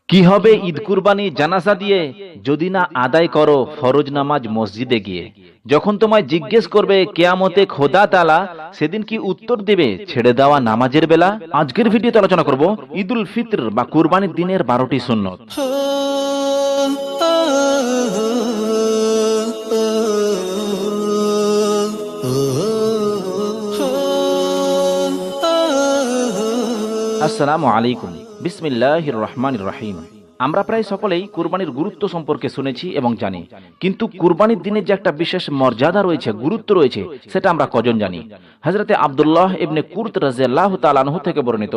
কি হবে ঈদ কুরবানি জানাজা দিয়ে যদি না আদায় করো ফরজ নামাজ মসজিদে গিয়ে? যখন তোমায় জিজ্ঞেস করবে কিয়ামতে খোদা তাআলা, সেদিন কি উত্তর দেবে? ছেড়ে দেওয়া নামাজের বেলা। আজকের ভিডিওতে আলোচনা করব ঈদুল ফিতর বা কুরবানির দিনের 12টি সুন্নত। আসসালামু আলাইকুম, বিসমিল্লাহির রহমানির রহিম। আমরা প্রায় সকলেই কুরবানির গুরুত্ব সম্পর্কে শুনেছি এবং জানি, কিন্তু কুরবানির দিনের যে একটা বিশেষ মর্যাদা রয়েছে, গুরুত্ব রয়েছে, সেটা আমরা কজন জানি? হযরতে আব্দুল্লাহ ইবনে কুরত রাদিয়াল্লাহু তাআলা আনহু থেকে বর্ণিত,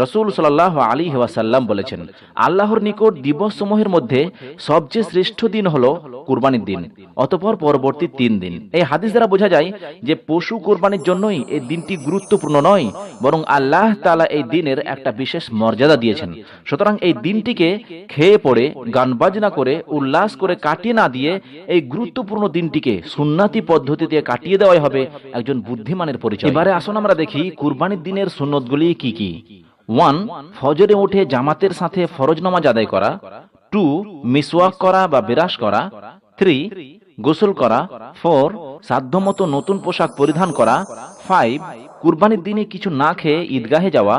রাসূল সাল্লাল্লাহু আলাইহি ওয়াসাল্লাম বলেছেন, আল্লাহর নিকট দিবসসমূহের মধ্যে সবচেয়ে শ্রেষ্ঠ দিন হলো কুরবানির দিন, অতঃপর পরবর্তী 3 দিন। এই হাদিস দ্বারা বোঝা যায় যে পশু কুরবানির জন্যই এই দিনটি গুরুত্বপূর্ণ নয়, বরং আল্লাহ তাআলা এই দিনের একটা বিশেষ মর্যাদা দিয়েছেন। সুতরাং এই দিনটিকে খেয়ে পড়ে, গান বাজনা করে, উল্লাস করে কাটিয়ে না দিয়ে এই গুরুত্বপূর্ণ দিনটিকে সুন্নাতি পদ্ধতিতে কাটিয়ে দেওয়াই হবে একজন বুদ্ধিমানের পরিচয়। এবারে আসুন আমরা দেখি কুরবানির দিনের সুন্নতগুলি কি কি। 1. ফজরে উঠে জামাতের সাথে ফরজ নামাজ আদায় করা। 2. মিসওয়াক করা বা বিরাশ করা। 3. গোসল করা। 4. সাধ্যমতো নতুন পোশাক পরিধান করা। 5. কুরবানির দিনে কিছু না খেয়ে ঈদগাহে যাওয়া।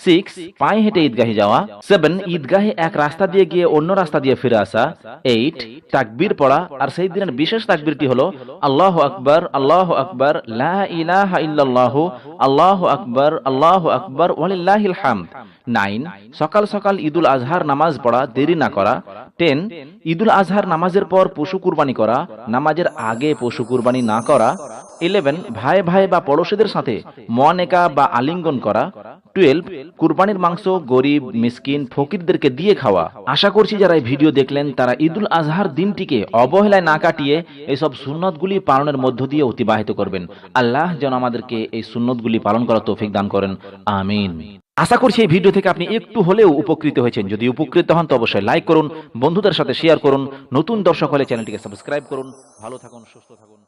6. পায়ে হেঁটে ঈদগাহে যাওয়া। 7. ঈদগাহে এক রাস্তা দিয়ে গিয়ে অন্য রাস্তা দিয়ে ফিরে আসা। 8. তাকবীর পড়া, আর সেই দিনের বিশেষ তাকবীরটি হলো আল্লাহু আকবার, আল্লাহু আকবার, লা ইলাহা ইল্লাল্লাহু, আল্লাহু আকবার, আল্লাহু আকবার, ওয়ালিল্লাহিল হামদ। 9. সকাল সকাল ঈদুল আজহার নামাজ পড়া, দেরি না করা। 10. ঈদুল আজহার নামাজের পর পশু কুরবানি করা, নামাজের আগে পশু কুরবানি না করা। 11. ভাই ভাই বা পড়োশীদের সাথে মুআনেকা বা আলিঙ্গন করা। 12. কুরবানির মাংস গরিব, মিসকিন, ফকিরদেরকে দিয়ে খাওয়া। আশা করছি যারা এই ভিডিও দেখলেন তারা ঈদুল আজহার দিনটিকে অবহেলায় না কাটিয়ে এইসব সুন্নতগুলি পালনের মধ্য দিয়ে অতিবাহিত করবেন। আল্লাহ যেন আমাদেরকে এই সুন্নতগুলি পালন করার তৌফিক দান করেন, আমিন। আশা করছি এই ভিডিও থেকে আপনি একটু হলেও উপকৃত হয়েছেন। যদি উপকৃত হন তো অবশ্যই লাইক করুন, বন্ধুদের সাথে শেয়ার করুন, নতুন দর্শক হলে চ্যানেলটিকে সাবস্ক্রাইব করুন। ভালো থাকুন, সুস্থ থাকুন।